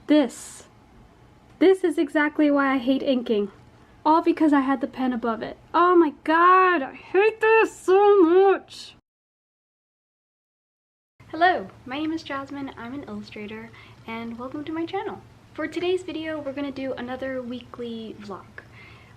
This is exactly why I hate inking. All because I had the pen above it. Oh my god, I hate this so much! Hello, my name is Jasmine, I'm an illustrator, and welcome to my channel. For today's video, we're gonna do another weekly vlog.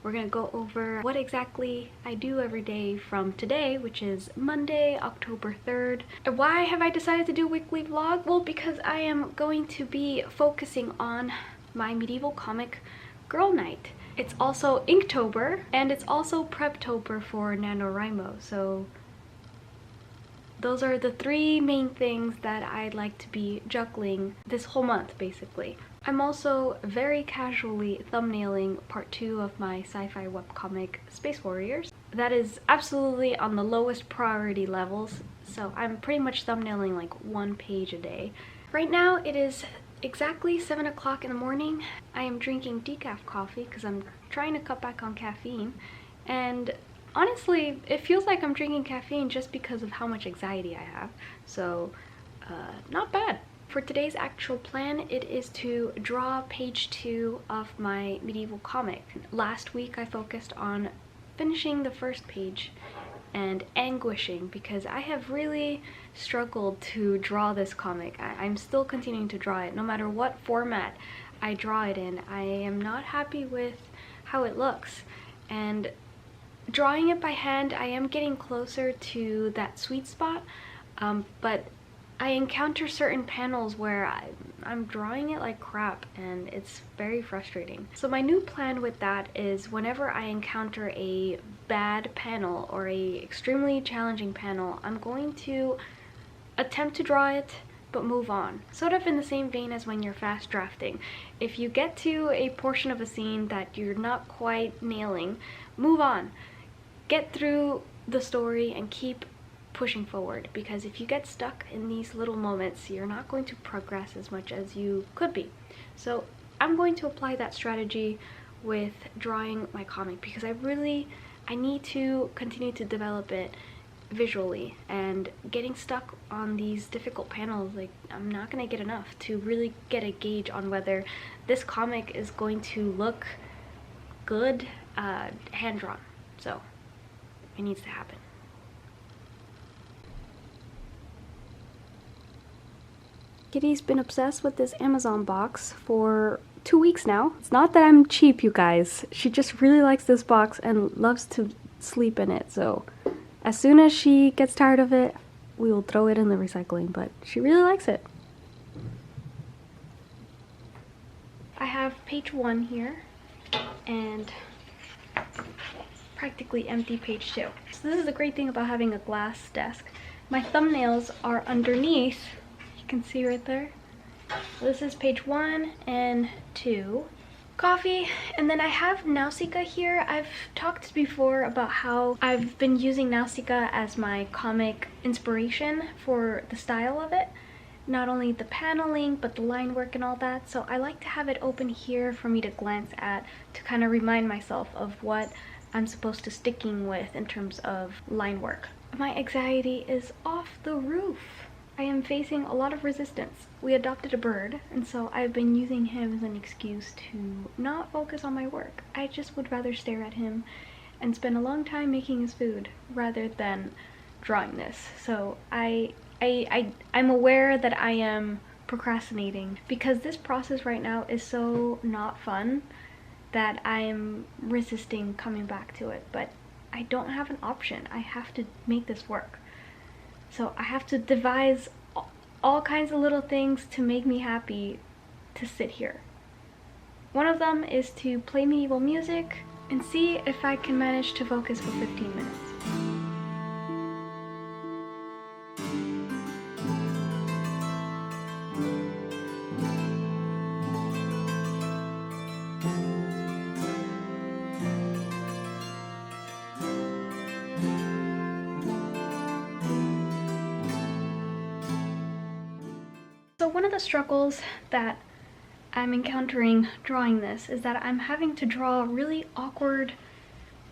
We're gonna go over what exactly I do every day from today, which is Monday, October 3rd. Why have I decided to do a weekly vlog? Well, because I am going to be focusing on my medieval comic Girl Night. It's also Inktober, and it's also Preptober for NaNoWriMo, so those are the three main things that I'd like to be juggling this whole month, basically. I'm also very casually thumbnailing part 2 of my sci-fi webcomic Space Warriors. That is absolutely on the lowest priority levels, so I'm pretty much thumbnailing like 1 page a day. Right now it is exactly 7 o'clock in the morning. I am drinking decaf coffee because I'm trying to cut back on caffeine, and honestly, it feels like I'm drinking caffeine just because of how much anxiety I have, so not bad. For today's actual plan, it is to draw page 2 of my medieval comic. Last week I focused on finishing the first page and anguishing because I have really struggled to draw this comic. I'm still continuing to draw it. No matter what format I draw it in, I am not happy with how it looks. And drawing it by hand, I am getting closer to that sweet spot, but I encounter certain panels where I'm drawing it like crap, and it's very frustrating. So my new plan with that is whenever I encounter a bad panel or a extremely challenging panel, I'm going to attempt to draw it but move on. Sort of in the same vein as when you're fast drafting. If you get to a portion of a scene that you're not quite nailing, move on. Get through the story and keep pushing forward, because if you get stuck in these little moments, you're not going to progress as much as you could be. So I'm going to apply that strategy with drawing my comic because I need to continue to develop it visually, and getting stuck on these difficult panels, like, I'm not gonna get enough to really get a gauge on whether this comic is going to look good hand-drawn. So it needs to happen. Kitty's been obsessed with this Amazon box for 2 weeks now. It's not that I'm cheap, you guys. She just really likes this box and loves to sleep in it. So as soon as she gets tired of it, we will throw it in the recycling, but she really likes it. I have page 1 here and practically empty page 2. So this is the great thing about having a glass desk. My thumbnails are underneath. You can see right there. This is page 1 and 2. Coffee, and then I have Nausicaa here. I've talked before about how I've been using Nausicaa as my comic inspiration for the style of it. Not only the paneling, but the line work and all that. So I like to have it open here for me to glance at, to kind of remind myself of what I'm supposed to sticking with in terms of line work. My anxiety is off the roof. I am facing a lot of resistance. We adopted a bird, and so I've been using him as an excuse to not focus on my work. I just would rather stare at him and spend a long time making his food rather than drawing this. So I'm aware that I am procrastinating because this process right now is so not fun that I'm resisting coming back to it, but I don't have an option. I have to make this work. So I have to devise all kinds of little things to make me happy to sit here. One of them is to play medieval music and see if I can manage to focus for 15 minutes. So one of the struggles that I'm encountering drawing this is that I'm having to draw really awkward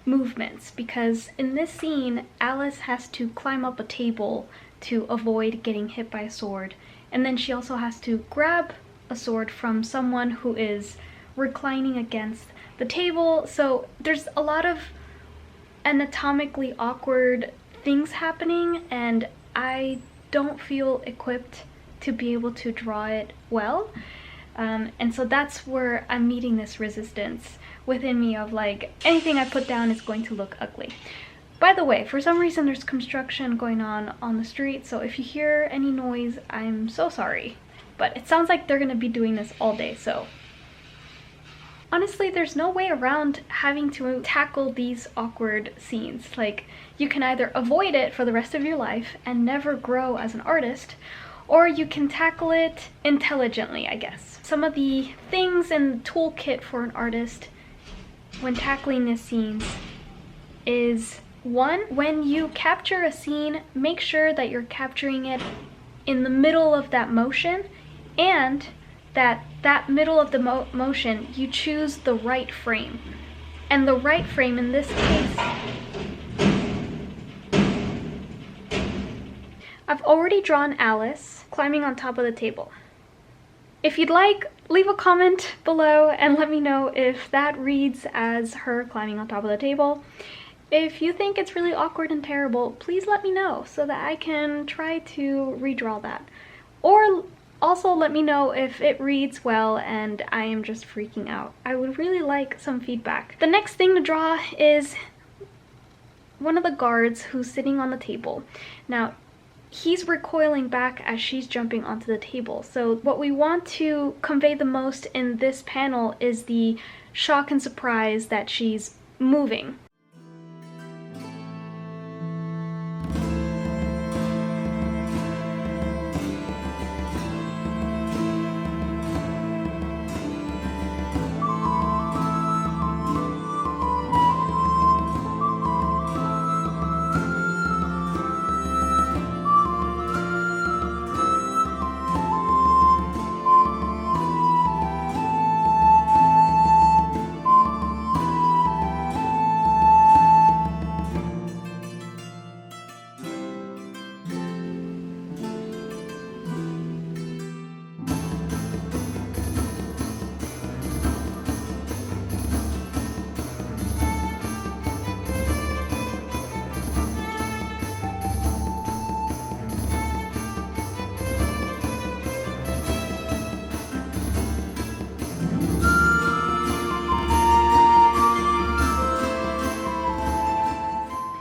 movements, because in this scene Alice has to climb up a table to avoid getting hit by a sword, and then she also has to grab a sword from someone who is reclining against the table. So there's a lot of anatomically awkward things happening, and I don't feel equipped to be able to draw it well. And so that's where I'm meeting this resistance within me of like, anything I put down is going to look ugly. By the way, for some reason there's construction going on the street, so if you hear any noise, I'm so sorry. But it sounds like they're gonna be doing this all day, so. Honestly, there's no way around having to tackle these awkward scenes. Like, you can either avoid it for the rest of your life and never grow as an artist, or you can tackle it intelligently, I guess. Some of the things in the toolkit for an artist when tackling these scenes is, one, when you capture a scene, make sure that you're capturing it in the middle of that motion, and that middle of the motion, you choose the right frame. And the right frame in this case, I've already drawn Alice climbing on top of the table. If you'd like, leave a comment below and let me know if that reads as her climbing on top of the table. If you think it's really awkward and terrible, please let me know so that I can try to redraw that. Or also let me know if it reads well and I am just freaking out. I would really like some feedback. The next thing to draw is one of the guards who's sitting on the table. Now, he's recoiling back as she's jumping onto the table. So what we want to convey the most in this panel is the shock and surprise that she's moving.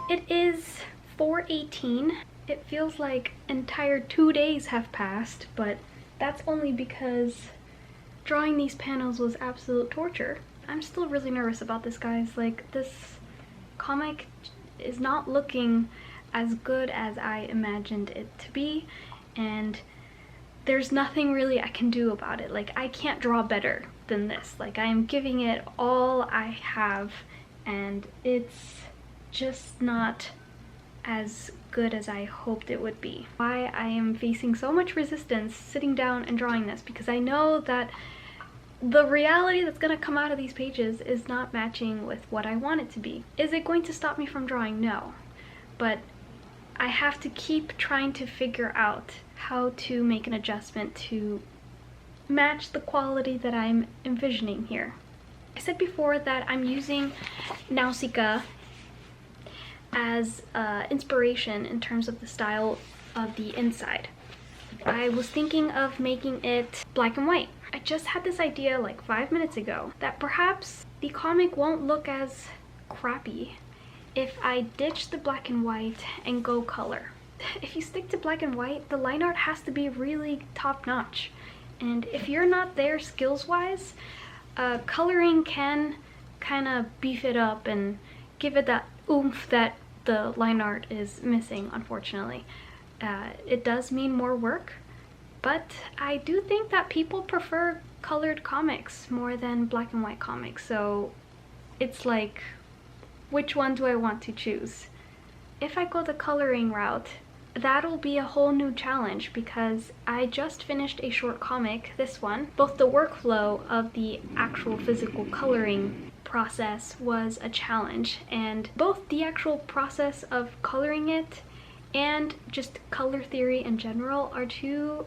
It is 4:18. It feels like entire 2 days have passed, but that's only because drawing these panels was absolute torture. I'm still really nervous about this, guys. Like, this comic is not looking as good as I imagined it to be, and there's nothing really I can do about it. Like, I can't draw better than this. Like, I am giving it all I have, and it's just not as good as I hoped it would be. Why I am facing so much resistance sitting down and drawing this, because I know that the reality that's gonna come out of these pages is not matching with what I want it to be. Is it going to stop me from drawing? No. But I have to keep trying to figure out how to make an adjustment to match the quality that I'm envisioning here. I said before that I'm using Nausicaa as inspiration in terms of the style of the inside. I was thinking of making it black and white. I just had this idea like 5 minutes ago that perhaps the comic won't look as crappy if I ditch the black and white and go color. If you stick to black and white, the line art has to be really top-notch. And if you're not there skills-wise, coloring can kind of beef it up and give it that oomph that the line art is missing, unfortunately. It does mean more work, but I do think that people prefer colored comics more than black and white comics, so it's like, which one do I want to choose? If I go the coloring route, that'll be a whole new challenge, because I just finished a short comic, this one. Both the workflow of the actual physical coloring process was a challenge, and both the actual process of coloring it and just color theory in general are two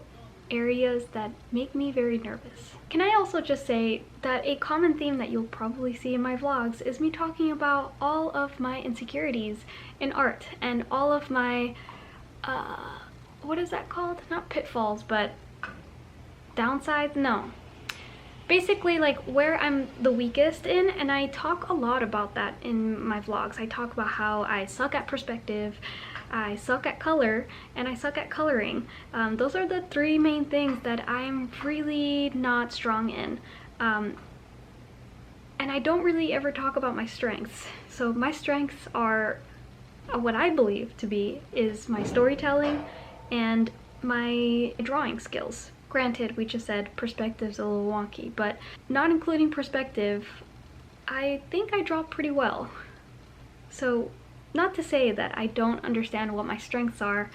areas that make me very nervous. Can I also just say that a common theme that you'll probably see in my vlogs is me talking about all of my insecurities in art and all of my, what is that called? Not pitfalls, but downsides? No. Basically, like, where I'm the weakest in, and I talk a lot about that in my vlogs. I talk about how I suck at perspective, I suck at color, and I suck at coloring. Those are the three main things that I'm really not strong in. And I don't really ever talk about my strengths. So my strengths are what I believe to be is my storytelling and my drawing skills. Granted, we just said perspective's a little wonky, but not including perspective, I think I draw pretty well. So, not to say that I don't understand what my strengths are,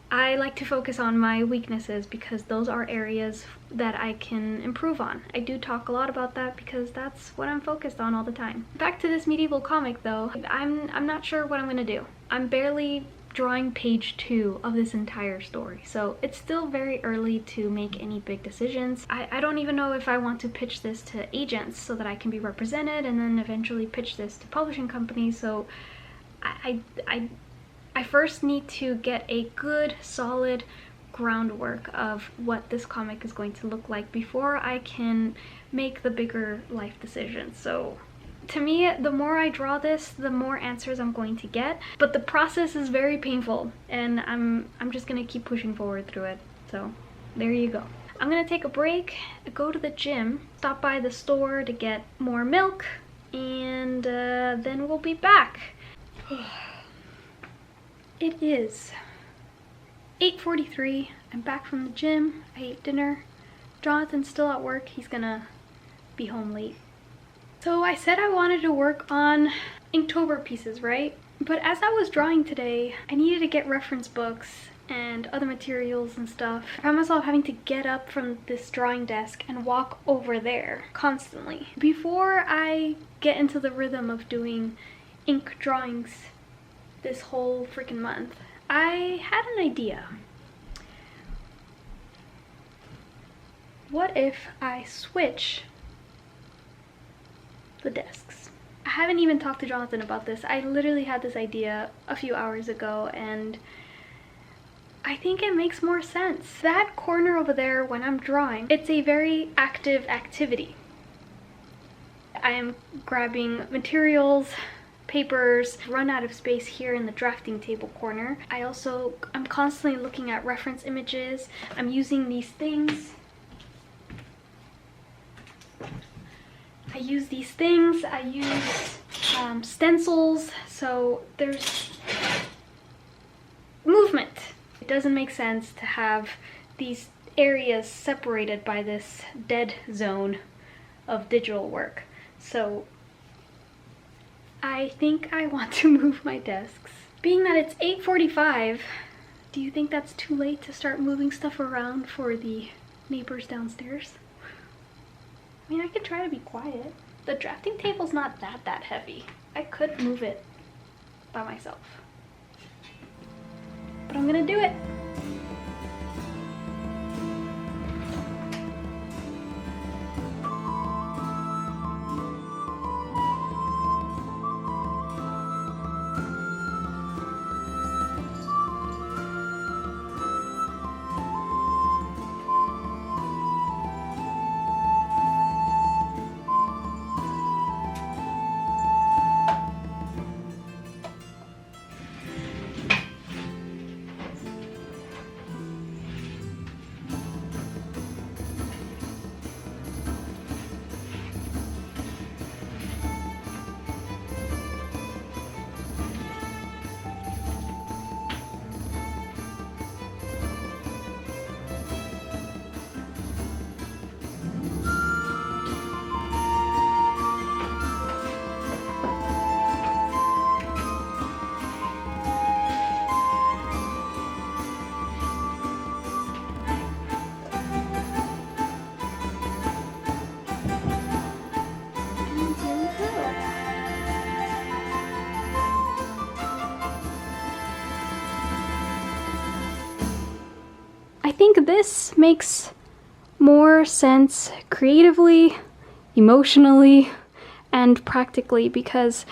I like to focus on my weaknesses because those are areas that I can improve on. I do talk a lot about that because that's what I'm focused on all the time. Back to this medieval comic though, I'm not sure what I'm gonna do. I'm barely drawing page 2 of this entire story, so it's still very early to make any big decisions. I don't even know if I want to pitch this to agents so that I can be represented and then eventually pitch this to publishing companies. So I first need to get a good solid groundwork of what this comic is going to look like before I can make the bigger life decisions. So to me, the more I draw this, the more answers I'm going to get, but the process is very painful and I'm just gonna keep pushing forward through it. So there you go. I'm gonna take a break, go to the gym, stop by the store to get more milk, and then we'll be back. It is 8:43. I'm back from the gym. I ate dinner. Jonathan's still at work. He's gonna be home late. So I said I wanted to work on Inktober pieces, right? But as I was drawing today, I needed to get reference books and other materials and stuff. I found myself having to get up from this drawing desk and walk over there constantly. Before I get into the rhythm of doing ink drawings this whole freaking month, I had an idea. What if I switch the desks? I haven't even talked to Jonathan about this. I literally had this idea a few hours ago and I think it makes more sense. That corner over there when I'm drawing, it's a very active activity. I am grabbing materials, papers, run out of space here in the drafting table corner. I'm constantly looking at reference images. I'm using these things. I use stencils, so there's movement. It doesn't make sense to have these areas separated by this dead zone of digital work. So I think I want to move my desks. Being that it's 8:45, do you think that's too late to start moving stuff around for the neighbors downstairs? I mean, I could try to be quiet. The drafting table's not that heavy. I could move it by myself. But I'm gonna do it. this makes more sense creatively, emotionally, and practically, because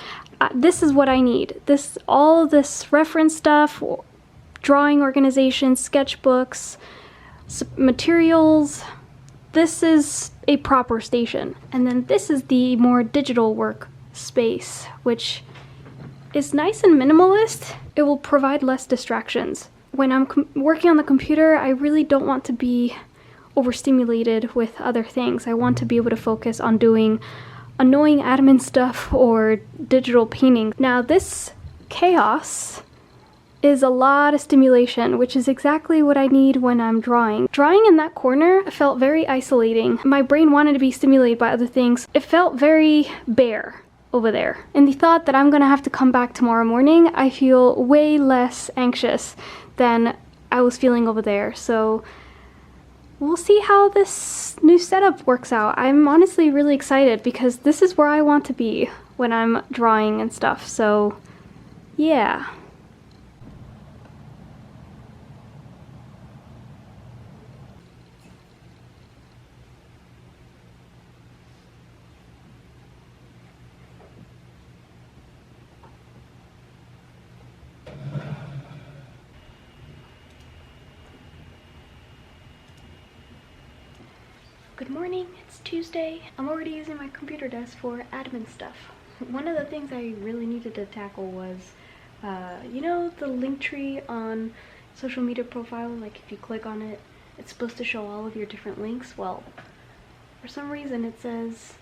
this is what I need. All this reference stuff, drawing organization, sketchbooks, materials, this is a proper station. And then this is the more digital work space, which is nice and minimalist. It will provide less distractions. When I'm working on the computer, I really don't want to be overstimulated with other things. I want to be able to focus on doing annoying admin stuff or digital painting. Now this chaos is a lot of stimulation, which is exactly what I need when I'm drawing. Drawing in that corner felt very isolating. My brain wanted to be stimulated by other things. It felt very bare over there. And the thought that I'm gonna have to come back tomorrow morning, I feel way less anxious than I was feeling over there. So we'll see how this new setup works out. I'm honestly really excited because this is where I want to be when I'm drawing and stuff. So yeah. Good morning, it's Tuesday. I'm already using my computer desk for admin stuff. One of the things I really needed to tackle was, you know, the link tree on social media profile, like if you click on it, it's supposed to show all of your different links. Well, for some reason it says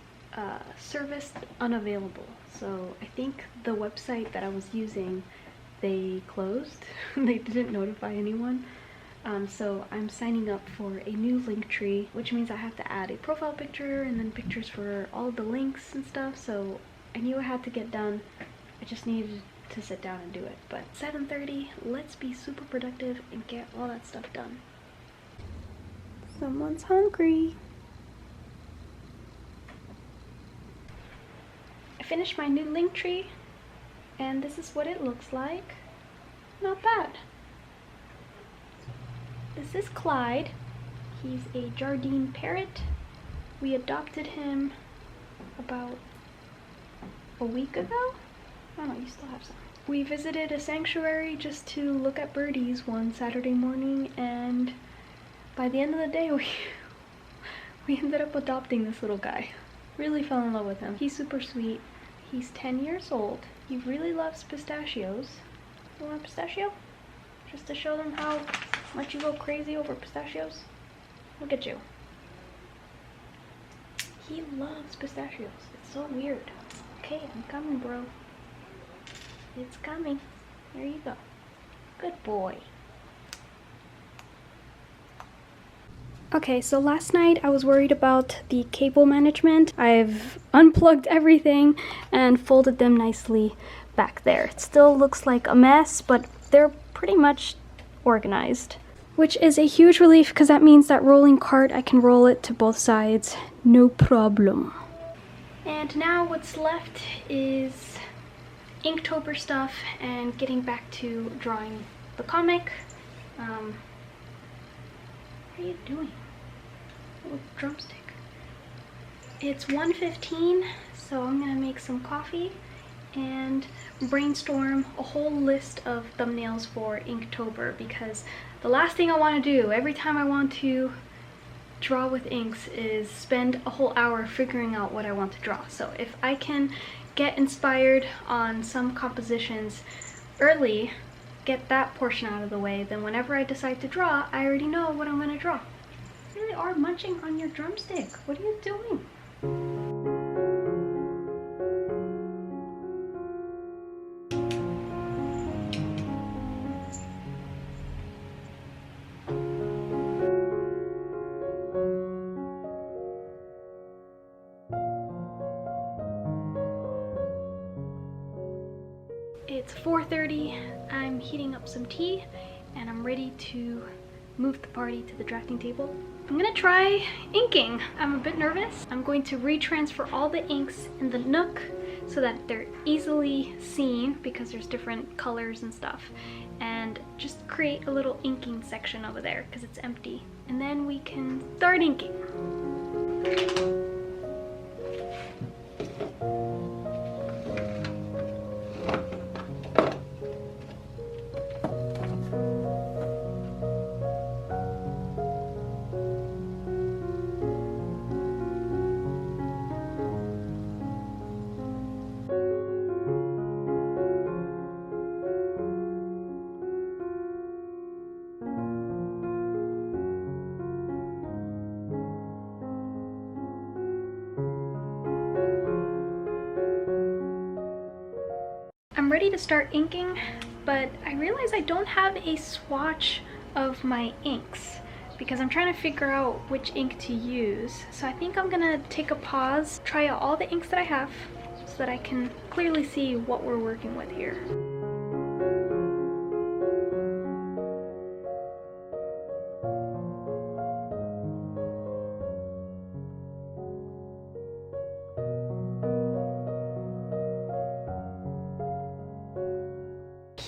service unavailable. So I think the website that I was using, they closed. They didn't notify anyone. So I'm signing up for a new link tree, which means I have to add a profile picture and then pictures for all of the links and stuff. So I knew it had to get done. I just needed to sit down and do it. But 7:30, let's be super productive and get all that stuff done. Someone's hungry. I finished my new link tree and this is what it looks like. Not bad. This is Clyde. He's a Jardine parrot. We adopted him about a week ago? Oh no, you still have some. We visited a sanctuary just to look at birdies one Saturday morning, and by the end of the day we ended up adopting this little guy. Really fell in love with him. He's super sweet. He's 10 years old. He really loves pistachios. You want a pistachio? Just to show them how much you go crazy over pistachios. Look at you. He loves pistachios. It's so weird. Okay, I'm coming, bro. It's coming. There you go. Good boy. Okay, so last night I was worried about the cable management. I've unplugged everything and folded them nicely back there. It still looks like a mess, but they're pretty much organized, which is a huge relief because that means that rolling cart, I can roll it to both sides, no problem. And now what's left is Inktober stuff and getting back to drawing the comic. What are you doing? Oh, drumstick. It's 1:15, so I'm gonna make some coffee and brainstorm a whole list of thumbnails for Inktober, because the last thing I want to do every time I want to draw with inks is spend a whole hour figuring out what I want to draw. So if I can get inspired on some compositions early, get that portion out of the way, then whenever I decide to draw, I already know what I'm going to draw. You really are munching on your drumstick. What are you doing? It's 4:30, I'm heating up some tea, and I'm ready to move the party to the drafting table. I'm gonna try inking. I'm a bit nervous. I'm going to retransfer all the inks in the Nook so that they're easily seen because there's different colors and stuff. And just create a little inking section over there because it's empty. And then we can start inking. I'm ready to start inking, but I realize I don't have a swatch of my inks because I'm trying to figure out which ink to use. So I think I'm gonna take a pause, try out all the inks that I have so that I can clearly see what we're working with here.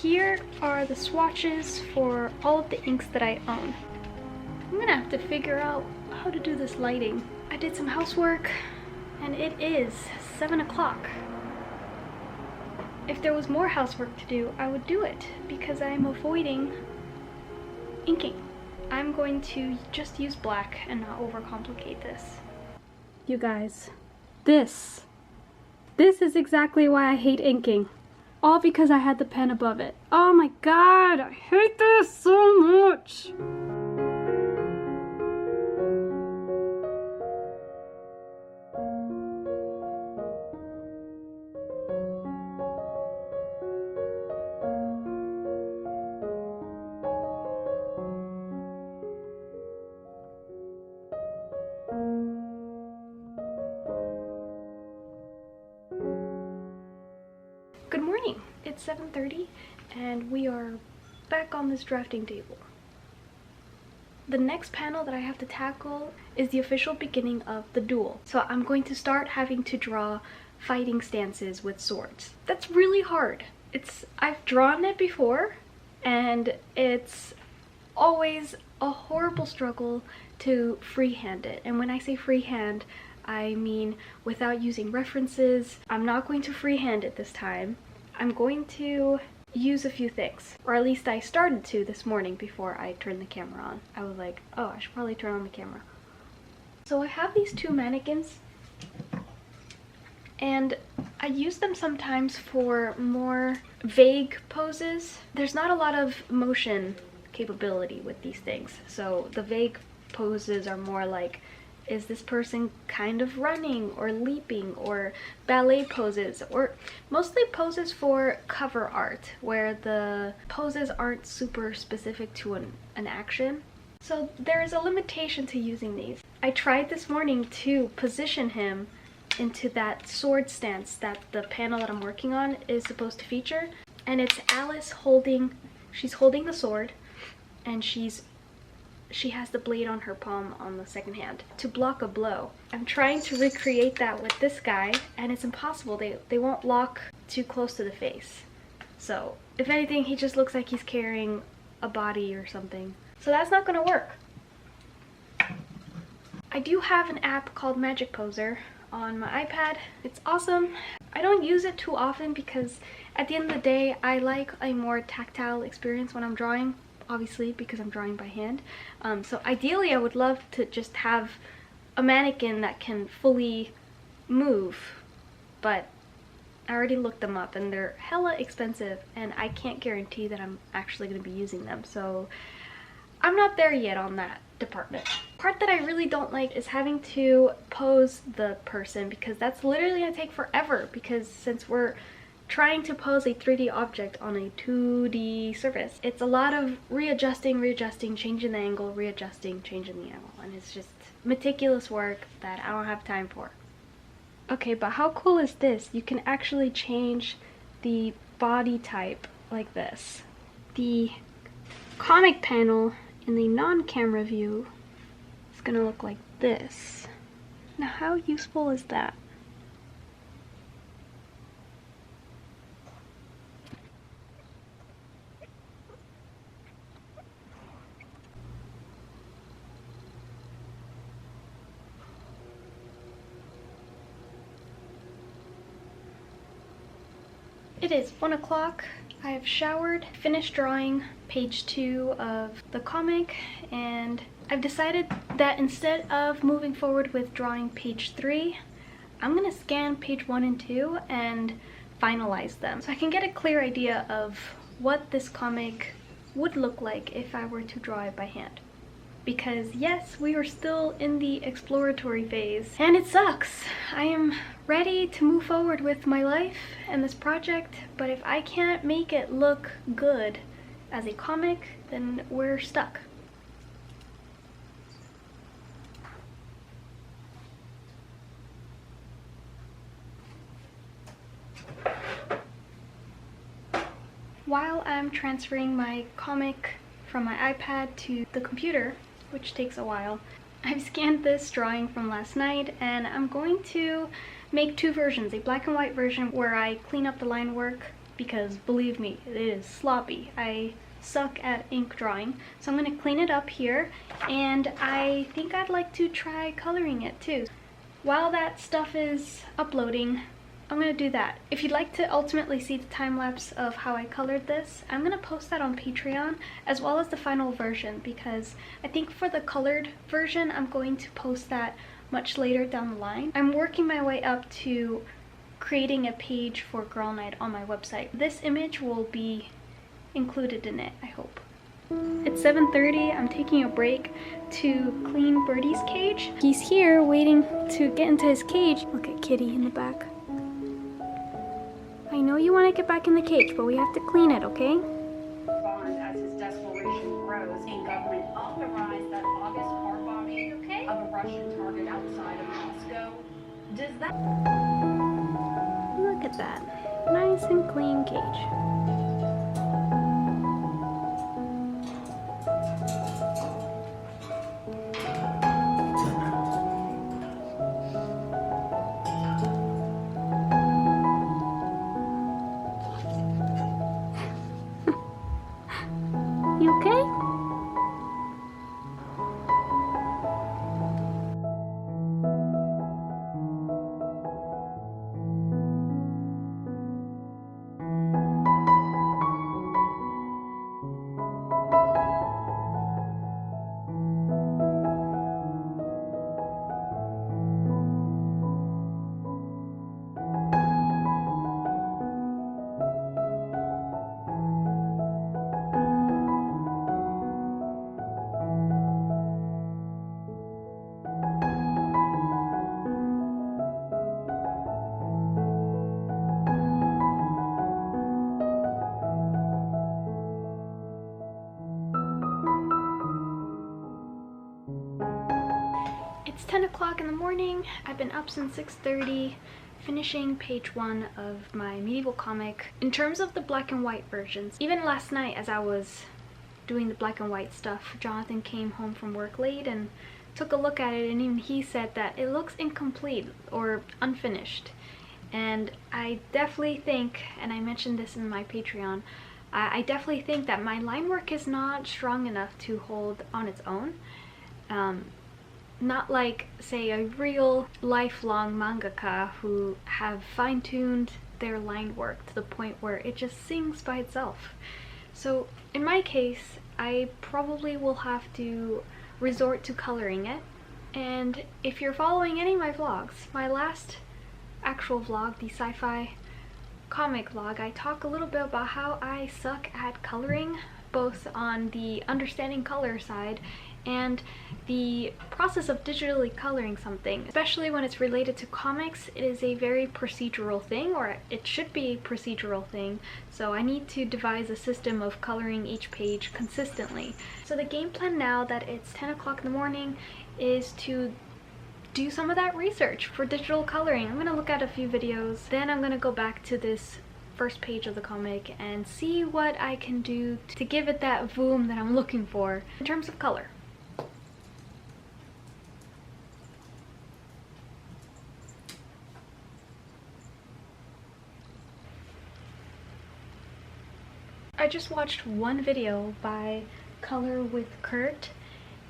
Here are the swatches for all of the inks that I own. I'm gonna have to figure out how to do this lighting. I did some housework and it is 7 o'clock. If there was more housework to do, I would do it because I'm avoiding inking. I'm going to just use black and not overcomplicate this. You guys, this is exactly why I hate inking. All because I had the pen above it. Oh my god, I hate this so much! Good morning. It's 7:30 and we are back on this drafting table. The next panel that I have to tackle is the official beginning of the duel. So I'm going to start having to draw fighting stances with swords. That's really hard. I've drawn it before and it's always a horrible struggle to freehand it. And when I say freehand, I mean without using references. I'm not going to freehand it this time. I'm going to use a few things, or at least I started to this morning before I turned the camera on. I was like, oh, I should probably turn on the camera. So I have these two mannequins and I use them sometimes for more vague poses. There's not a lot of motion capability with these things, so the vague poses are more like, is this person kind of running or leaping, or ballet poses, or mostly poses for cover art where the poses aren't super specific to an action. So there is a limitation to using these. I tried this morning to position him into that sword stance that the panel that I'm working on is supposed to feature, and it's Alice she's holding the sword and she has the blade on her palm on the second hand to block a blow. I'm trying to recreate that with this guy and it's impossible. They won't lock too close to the face. So if anything, he just looks like he's carrying a body or something. So that's not gonna work. I do have an app called Magic Poser on my iPad. It's awesome. I don't use it too often because at the end of the day, I like a more tactile experience when I'm drawing. Obviously, because I'm drawing by hand. So ideally I would love to just have a mannequin that can fully move, but I already looked them up and they're hella expensive and I can't guarantee that I'm actually going to be using them, so I'm not there yet on that department. The part that I really don't like is having to pose the person, because that's literally going to take forever, because since we're trying to pose a 3D object on a 2D surface, it's a lot of readjusting, changing the angle, readjusting, changing the angle, and it's just meticulous work that I don't have time for. Okay, but how cool is this? You can actually change the body type like this. The comic panel in the non-camera view is gonna look like this. Now how useful is that? It is 1 o'clock. I have showered, finished drawing page 2 of the comic, and I've decided that instead of moving forward with drawing page 3, I'm gonna scan page 1 and 2 and finalize them so I can get a clear idea of what this comic would look like if I were to draw it by hand. Because yes, we are still in the exploratory phase and it sucks. I am ready to move forward with my life and this project, but if I can't make it look good as a comic, then we're stuck. While I'm transferring my comic from my iPad to the computer, which takes a while, I've scanned this drawing from last night and I'm going to make 2 versions, a black and white version where I clean up the line work because believe me, it is sloppy. I suck at ink drawing, so I'm going to clean it up here, and I think I'd like to try coloring it too. While that stuff is uploading, I'm gonna do that. If you'd like to ultimately see the time-lapse of how I colored this, I'm gonna post that on Patreon as well as the final version, because I think for the colored version I'm going to post that much later down the line. I'm working my way up to creating a page for Girl Night on my website. This image will be included in it, I hope. It's 7:30, I'm taking a break to clean Birdie's cage. He's here waiting to get into his cage. Look at Kitty in the back. I know you want to get back in the cage, but we have to clean it, okay? Bond as his desperation grows, and government authorized that August car bombing of a Russian target outside of Moscow. Does that... Look at that. Nice and clean cage. You okay? It's 10 o'clock in the morning. I've been up since 6:30, finishing page 1 of my medieval comic. In terms of the black and white versions, even last night as I was doing the black and white stuff, Jonathan came home from work late and took a look at it, and even he said that it looks incomplete or unfinished. And I definitely think, and I mentioned this in my Patreon, I definitely think that my line work is not strong enough to hold on its own. Not like, say, a real lifelong mangaka who have fine-tuned their line work to the point where it just sings by itself. So in my case, I probably will have to resort to coloring it. And if you're following any of my vlogs, my last actual vlog, the sci-fi comic vlog, I talk a little bit about how I suck at coloring, both on the understanding color side and the process of digitally coloring something. Especially when it's related to comics, it is a very procedural thing, or it should be a procedural thing, so I need to devise a system of coloring each page consistently. So the game plan now that it's 10 o'clock in the morning is to do some of that research for digital coloring. I'm gonna look at a few videos, then I'm gonna go back to this first page of the comic and see what I can do to give it that voom that I'm looking for in terms of color. I just watched one video by Color with Kurt,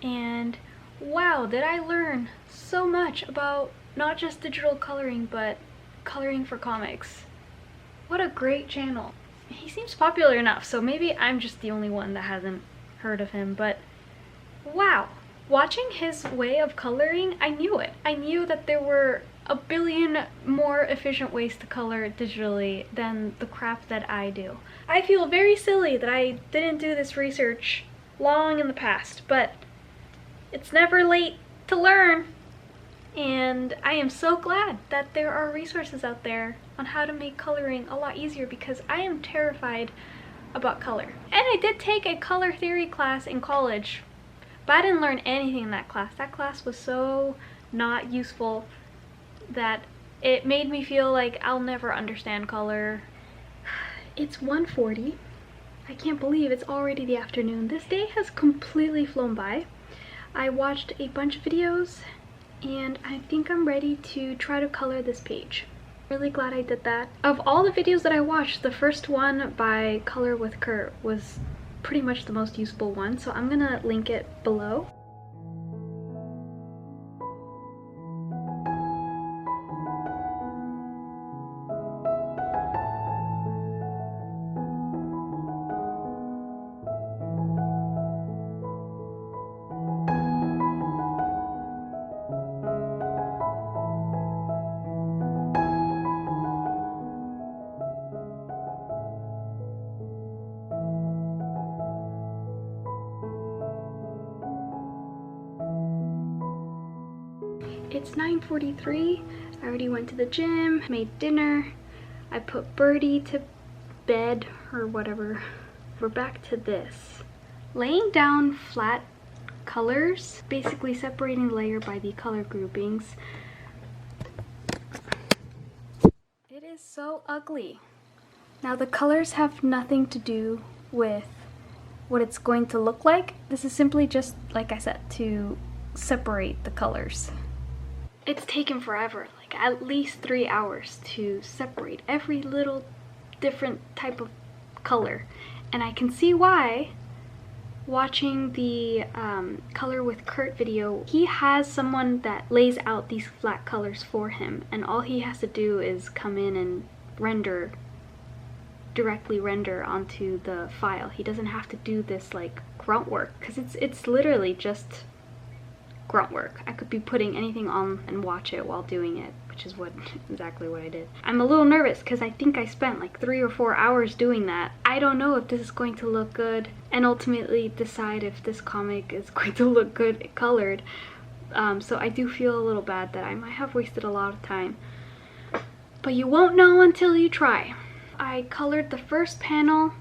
and wow, did I learn so much about not just digital coloring, but coloring for comics. What a great channel. He seems popular enough, so maybe I'm just the only one that hasn't heard of him, but wow. Watching his way of coloring, I knew it. I knew that there were a billion more efficient ways to color digitally than the crap that I do. I feel very silly that I didn't do this research long in the past, but it's never late to learn. And I am so glad that there are resources out there on how to make coloring a lot easier, because I am terrified about color. And I did take a color theory class in college, but I didn't learn anything in that class. That class was so not useful that it made me feel like I'll never understand color. It's 1:40. I can't believe it's already the afternoon. This day has completely flown by. I watched a bunch of videos and I think I'm ready to try to color this page. Really glad I did that. Of all the videos that I watched, the first one by Color with Kurt was pretty much the most useful one, so I'm gonna link it below. It's 9:43. I already went to the gym, made dinner. I put Birdie to bed or whatever. We're back to this. Laying down flat colors, basically separating the layer by the color groupings. It is so ugly. Now the colors have nothing to do with what it's going to look like. This is simply just, like I said, to separate the colors. It's taken forever, like at least 3 hours to separate every little different type of color. And I can see why. Watching the Color with Kurt video, he has someone that lays out these flat colors for him, and all he has to do is come in and directly render onto the file. He doesn't have to do this like grunt work, because it's literally just grunt work. I could be putting anything on and watch it while doing it, which is exactly what I did. I'm a little nervous because I think I spent like 3 or 4 hours doing that. I don't know if this is going to look good, and ultimately decide if this comic is going to look good colored. So I do feel a little bad that I might have wasted a lot of time. But you won't know until you try. I colored the first panel,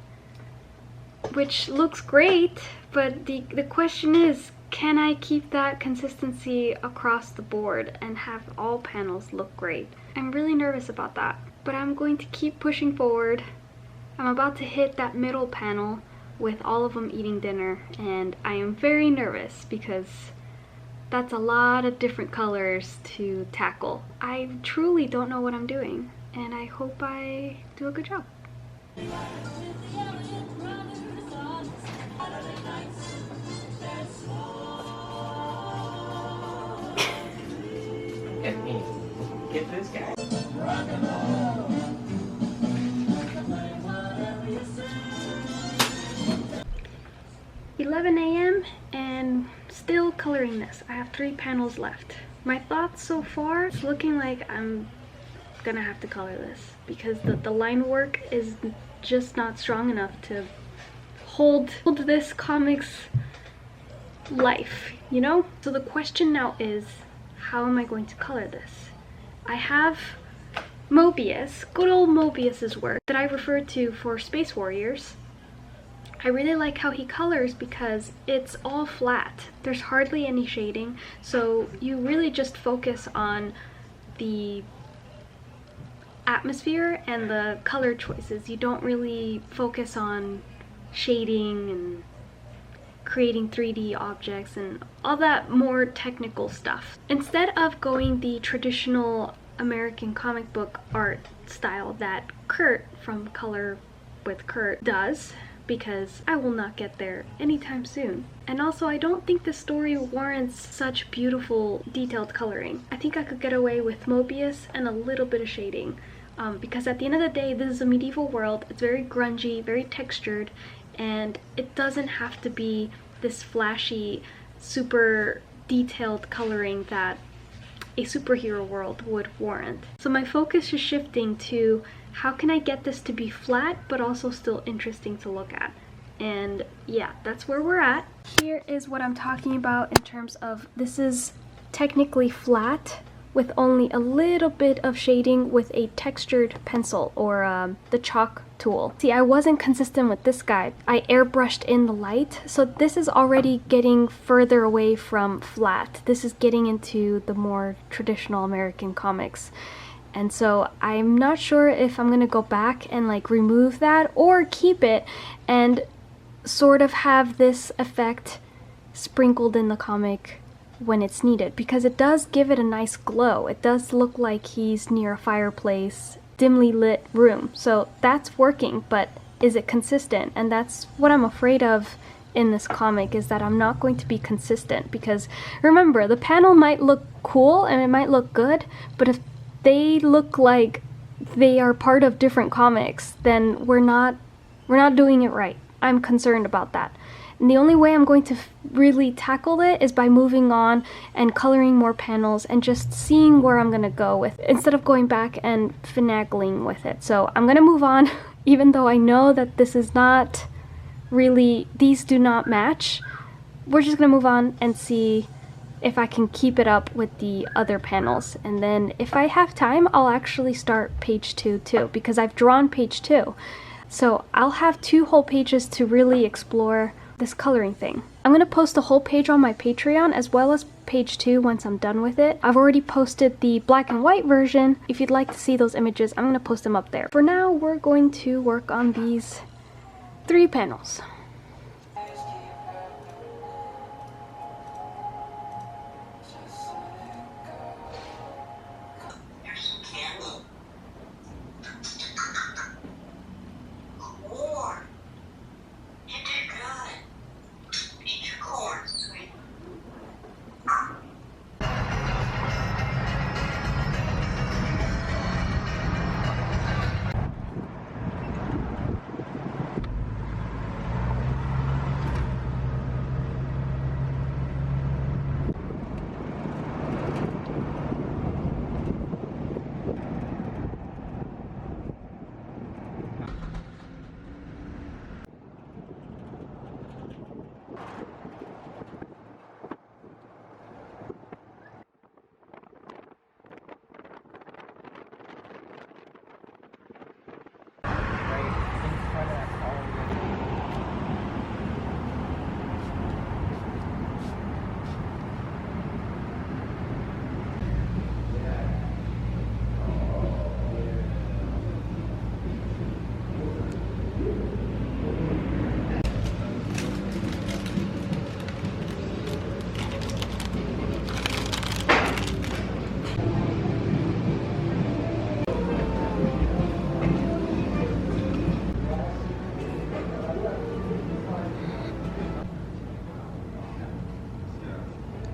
which looks great, but the question is, can I keep that consistency across the board and have all panels look great? I'm really nervous about that, but I'm going to keep pushing forward. I'm about to hit that middle panel with all of them eating dinner, and I am very nervous because that's a lot of different colors to tackle. I truly don't know what I'm doing, and I hope I do a good job. Get this guy. 11 a.m. and still coloring this. I have 3 panels left. My thoughts so far, it's looking like I'm gonna have to color this because the line work is just not strong enough to hold this comic's life, you know? So the question now is, how am I going to color this? I have Mobius, good old Mobius's work that I refer to for Space Warriors. I really like how he colors because it's all flat. There's hardly any shading, so you really just focus on the atmosphere and the color choices. You don't really focus on shading and creating 3D objects and all that more technical stuff. Instead of going the traditional American comic book art style that Kurt from Color with Kurt does, because I will not get there anytime soon. And also, I don't think the story warrants such beautiful detailed coloring. I think I could get away with Mobius and a little bit of shading because at the end of the day, this is a medieval world. It's very grungy, very textured, and it doesn't have to be this flashy, super detailed coloring that a superhero world would warrant. So my focus is shifting to how can I get this to be flat but also still interesting to look at. And yeah, that's where we're at. Here is what I'm talking about in terms of this is technically flat with only a little bit of shading with a textured pencil or the chalk tool. See, I wasn't consistent with this guy. I airbrushed in the light, so this is already getting further away from flat. This is getting into the more traditional American comics. And so I'm not sure if I'm gonna go back and like remove that or keep it and sort of have this effect sprinkled in the comic when it's needed, because it does give it a nice glow. It does look like he's near a fireplace, dimly lit room. So that's working, but is it consistent? And that's what I'm afraid of in this comic, is that I'm not going to be consistent, because remember, the panel might look cool and it might look good, but if they look like they are part of different comics, then we're not doing it right. I'm concerned about that. And the only way I'm going to really tackle it is by moving on and coloring more panels and just seeing where I'm gonna go with it, instead of going back and finagling with it. So I'm gonna move on, even though I know that this is not really, these do not match. We're just gonna move on and see if I can keep it up with the other panels. And then if I have time, I'll actually start page 2 too, because I've drawn page 2. So I'll have 2 whole pages to really explore this coloring thing. I'm gonna post the whole page on my Patreon as well as page 2 once I'm done with it. I've already posted the black and white version. If you'd like to see those images, I'm gonna post them up there. For now, we're going to work on these 3 panels.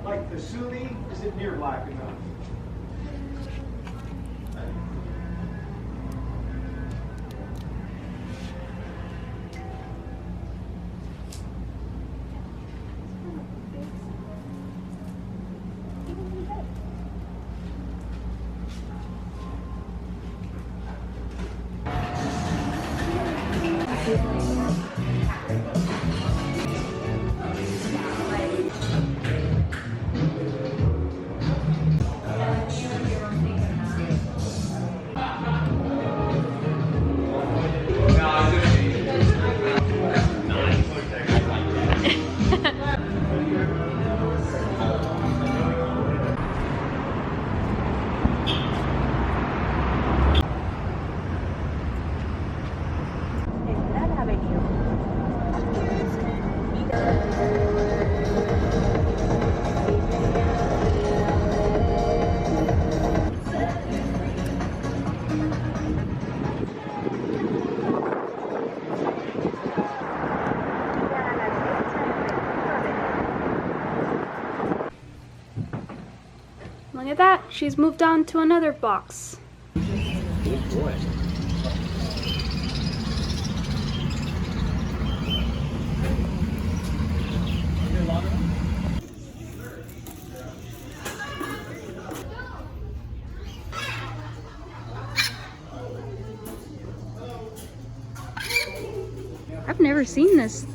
Like the Sunni isn't near black enough. Look at that, she's moved on to another box. Good boy. I've never seen this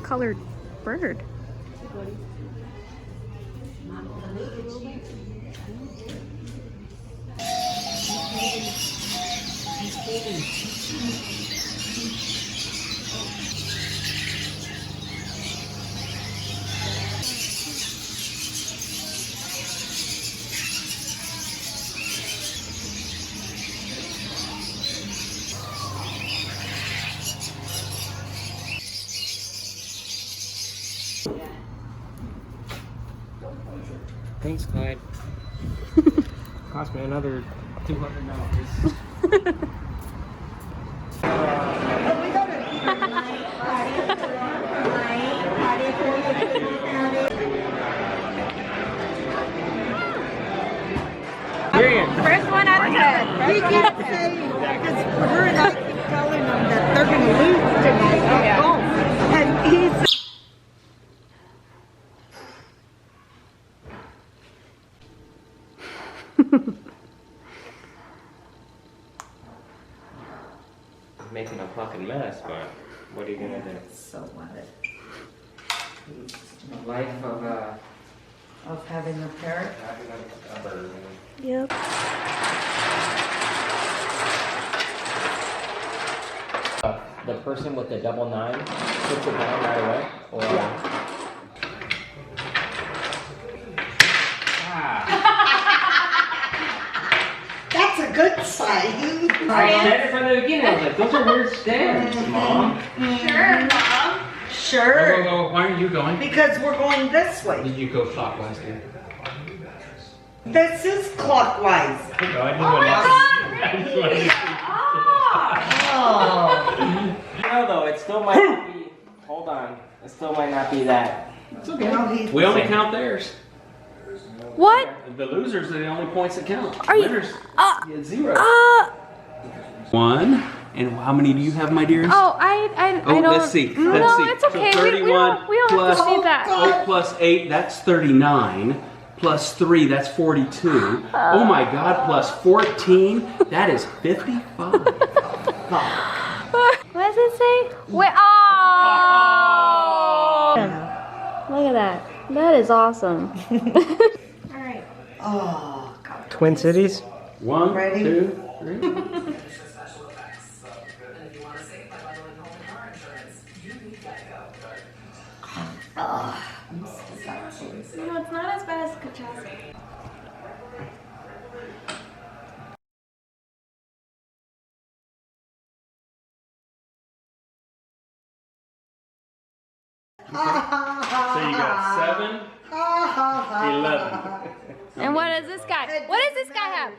colored bird. Thanks, Clyde. Cost me another $200. First one out of 10. We keep saying, because her and I keep telling them that they're going to lose tonight at home. And he's... Making a fucking mess, but what are you gonna do? So what? The life Of having a parrot? having a bird. Yep. The person with the double 9 puts it down right away? Or... That's a good sign. I said it from the beginning. I was like, those are weird stairs, Mom. Sure, Mom. Sure. Go. Why are you going? Because we're going this way. Did you go clockwise, dude? This is clockwise. No, I just wanted to... Oh. No, though, it still might not be... Hold on. It still might not be that. It's okay. We only count theirs. What? The losers are the only points that count. Are you- Winners get 0. 1. And how many do you have, my dearest? Oh, I don't. Let's see. No, Let's see. it's okay. So 31 we don't have to see that. 8 plus 8, that's 39. Plus 3, that's 42. Oh my God, plus 14, that is 55. What does it say? Wait, oh! Look at that. That is awesome. Alright. Oh, God. Twin Cities? 1, Ready? 2, 3. No, it's not as bad as Kachassi. So you got 7, 11. And what does this guy? What does this guy have?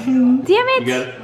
Damn it! You got it?